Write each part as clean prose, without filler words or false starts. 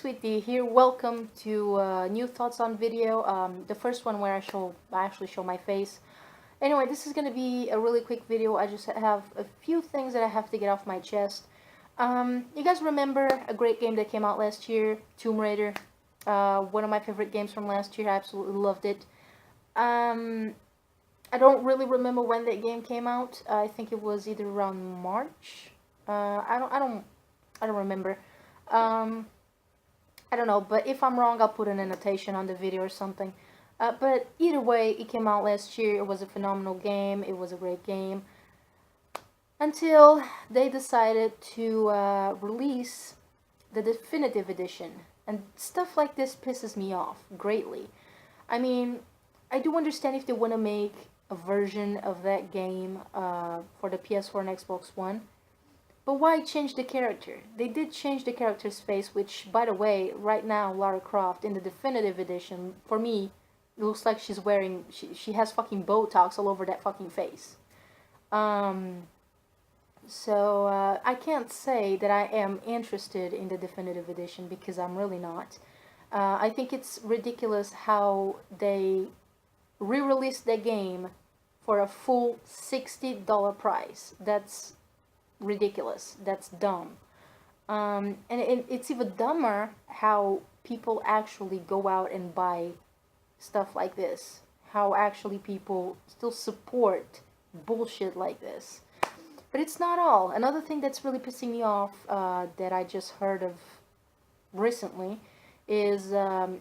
sweetie here. Welcome to new thoughts on video. The first one where I actually show my face. Anyway, this is gonna be a really quick video. I just have a few things that I have to get off my chest. You guys remember a great game that came out last year, Tomb Raider? One of my favorite games from last year. I absolutely loved it. I don't really remember when that game came out. I think it was either around March. I don't remember. Um, I don't know, but if I'm wrong, I'll put an annotation on the video or something. But either way, it came out last year. It was a phenomenal game. It was a great game. Until they decided to release the definitive edition. And stuff like this pisses me off greatly. I mean, I do understand if they want to make a version of that game for the PS4 and Xbox One. But why change the character? They did change the character's face, which, by the way, right now, Lara Croft, in the definitive edition, for me, it looks like she's wearing, she has fucking Botox all over that fucking face. So I can't say that I am interested in the definitive edition, because I'm really not. I think it's ridiculous how they re-released the game for a full $60 price. That's ridiculous. That's dumb. And it's even dumber how people actually go out and buy stuff like this. How actually people still support bullshit like this. But it's not all. Another thing that's really pissing me off that I just heard of recently is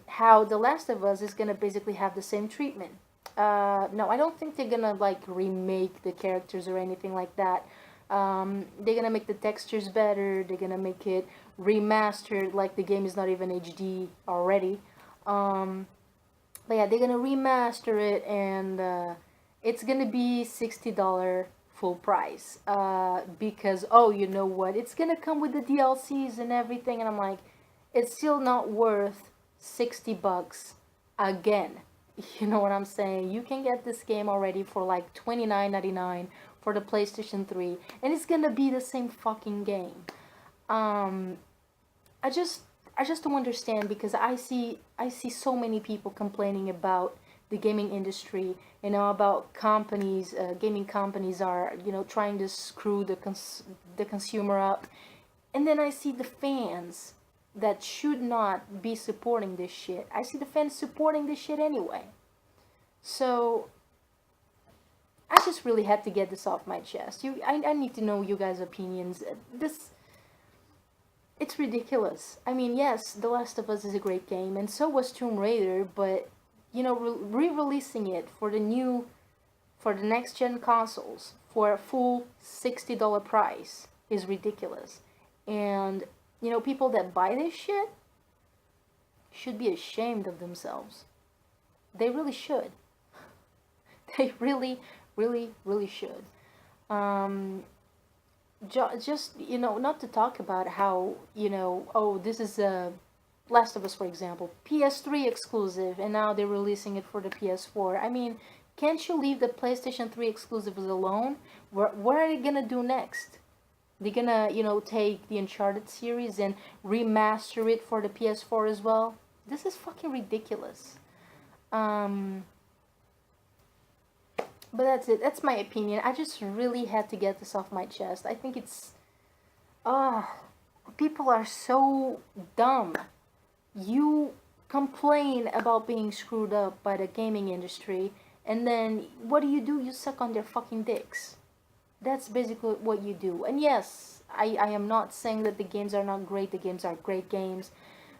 how The Last of Us is gonna basically have the same treatment. No, I don't think they're gonna like remake the characters or anything like that. They're gonna make the textures better. They're gonna make it remastered, like the game is not even HD already. But yeah, they're gonna remaster it, and it's gonna be $60 full price. Because oh, you know what? It's gonna come with the DLCs and everything, and I'm like, it's still not worth $60 again. You know what I'm saying? You can get this game already for like $29.99 for the PlayStation 3, and it's gonna be the same fucking game. I just don't understand, because I see so many people complaining about the gaming industry, you know, about companies, gaming companies are, you know, trying to screw the consumer up, and then I see the fans that should not be supporting this shit. I see the fans supporting this shit anyway. So I just really had to get this off my chest. I need to know you guys' opinions. It's ridiculous. I mean, yes, The Last of Us is a great game, and so was Tomb Raider, but, you know, re-releasing it for the next-gen consoles for a full $60 price is ridiculous. And, you know, people that buy this shit should be ashamed of themselves. They really should. They really, really, really should. Just, you know, not to talk about how, you know, oh, this is Last of Us, for example, PS3 exclusive, and now they're releasing it for the PS4. I mean, can't you leave the PlayStation 3 exclusives alone? What are they gonna do next? They're gonna, you know, take the Uncharted series and remaster it for the PS4 as well? This is fucking ridiculous. But that's it. That's my opinion. I just really had to get this off my chest. I think it's... people are so dumb. You complain about being screwed up by the gaming industry, and then what do? You suck on their fucking dicks. That's basically what you do. And yes, I am not saying that the games are not great. The games are great games.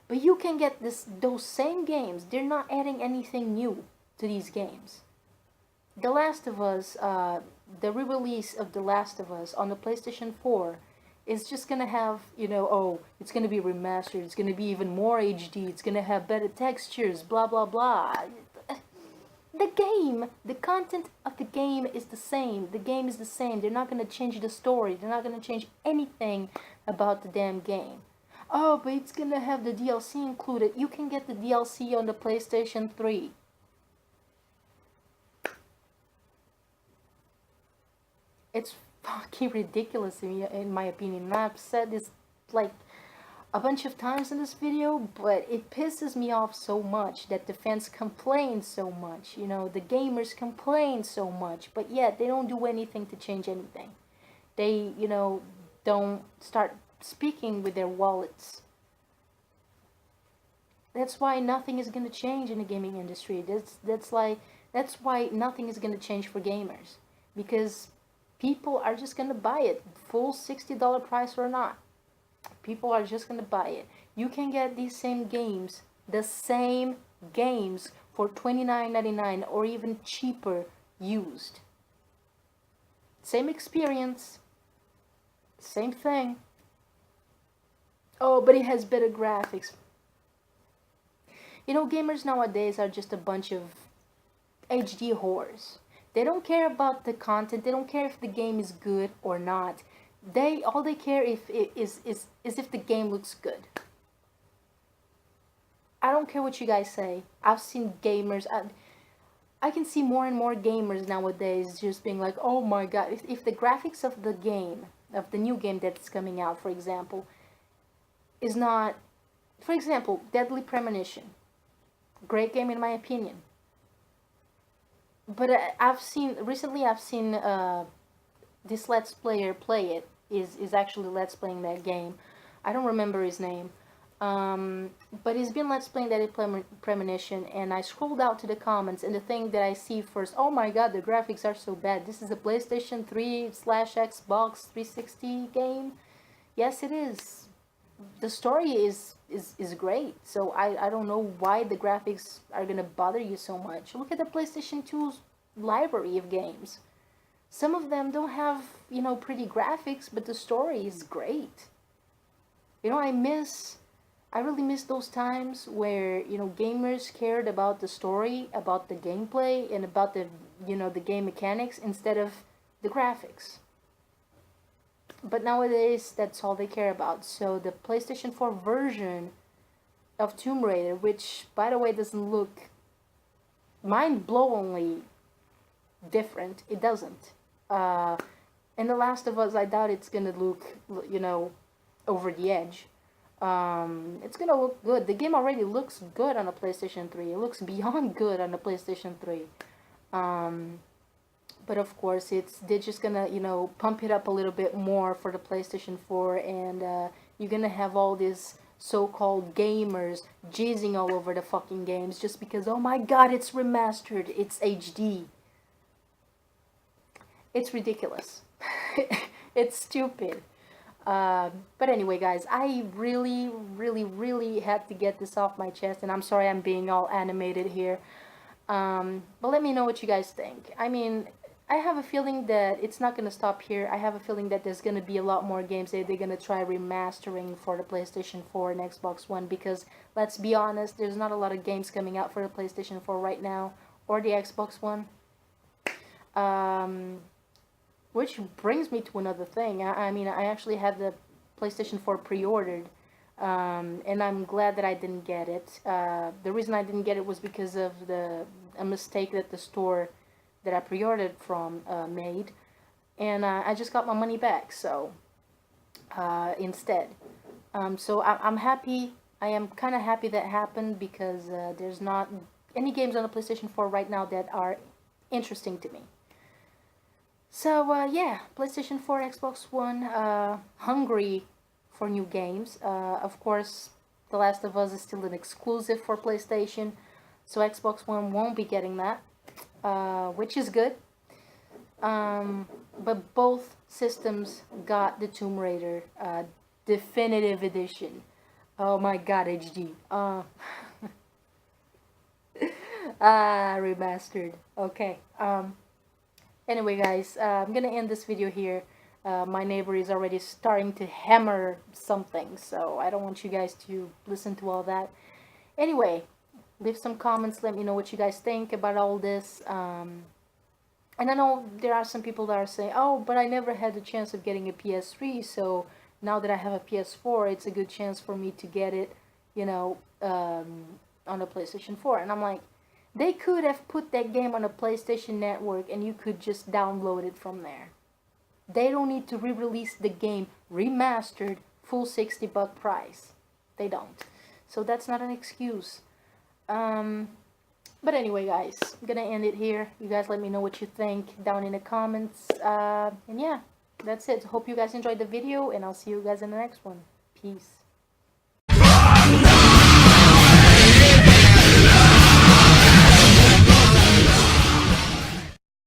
But you can get those same games. They're not adding anything new to these games. The Last of Us, the re-release of The Last of Us on the PlayStation 4 is just gonna have, you know, oh, it's gonna be remastered, it's gonna be even more HD, it's gonna have better textures, blah blah blah. The game, the content of the game is the same. The game is the same. They're not gonna change the story. They're not gonna change anything about the damn game. Oh, but it's gonna have the DLC included. You can get the DLC on the PlayStation 3. It's fucking ridiculous in my opinion. And I've said this like a bunch of times in this video, but it pisses me off so much that the fans complain so much, you know, the gamers complain so much, but yet they don't do anything to change anything. They, you know, don't start speaking with their wallets. That's why nothing is going to change in the gaming industry. That's why nothing is going to change for gamers, because people are just going to buy it, full $60 price or not. People are just going to buy it. You can get these same games, the same games, for $29.99 or even cheaper used. Same experience, same thing. Oh, but it has better graphics. You know, gamers nowadays are just a bunch of HD whores. They don't care about the content. They don't care if the game is good or not. All they care is if the game looks good. I don't care what you guys say. I've seen gamers. I can see more and more gamers nowadays just being like, oh my god, if the graphics of the game, of the new game that's coming out, for example, is not, for example, Deadly Premonition. Great game in my opinion. But recently I've seen this Let's Player play it, is actually Let's Playing that game. I don't remember his name. But he's been Let's Playing Deadly Premonition, and I scrolled out to the comments, and the thing that I see first, oh my god, the graphics are so bad. This is a PlayStation 3/Xbox 360 game. Yes, it is. The story is great, so I don't know why the graphics are gonna bother you so much. Look at the PlayStation 2's library of games. Some of them don't have, you know, pretty graphics, but the story is great. You know, I really miss those times where, you know, gamers cared about the story, about the gameplay, and about the, you know, the game mechanics instead of the graphics. But nowadays, that's all they care about. So the PlayStation 4 version of Tomb Raider, which, by the way, doesn't look mind-blowingly different. It doesn't. In The Last of Us, I doubt it's gonna look, you know, over the edge. It's gonna look good. The game already looks good on a PlayStation 3. It looks beyond good on a PlayStation 3. But of course, they're just gonna, you know, pump it up a little bit more for the PlayStation 4, and you're gonna have all these so-called gamers jizzing all over the fucking games just because, oh my god, it's remastered, it's HD. It's ridiculous. It's stupid. But anyway, guys, I really, really, really had to get this off my chest, and I'm sorry I'm being all animated here. But let me know what you guys think. I mean, I have a feeling that it's not going to stop here. I have a feeling that there's going to be a lot more games that they're going to try remastering for the PlayStation 4 and Xbox One, because, let's be honest, there's not a lot of games coming out for the PlayStation 4 right now, or the Xbox One. Which brings me to another thing. I mean, I actually had the PlayStation 4 pre-ordered, and I'm glad that I didn't get it. The reason I didn't get it was because of a mistake that the store that I pre-ordered from made, and I just got my money back, so instead. So I'm happy. I am kind of happy that happened, because there's not any games on the PlayStation 4 right now that are interesting to me. So, yeah, PlayStation 4, Xbox One, hungry for new games. Of course, The Last of Us is still an exclusive for PlayStation, so Xbox One won't be getting that, which is good. But both systems got the Tomb Raider Definitive Edition. Oh my god, HD. Remastered. Okay. Anyway, guys, I'm gonna end this video here. My neighbor is already starting to hammer something, so I don't want you guys to listen to all that. Anyway, leave some comments, let me know what you guys think about all this. And I know there are some people that are saying, oh, but I never had the chance of getting a PS3, so now that I have a PS4, it's a good chance for me to get it, you know, on the PlayStation 4. And I'm like, they could have put that game on a PlayStation Network and you could just download it from there. They don't need to re-release the game remastered full $60 price. They don't. So that's not an excuse. But anyway, guys, I'm gonna end it here. You guys let me know what you think down in the comments. And yeah, that's it. Hope you guys enjoyed the video, and I'll see you guys in the next one. Peace.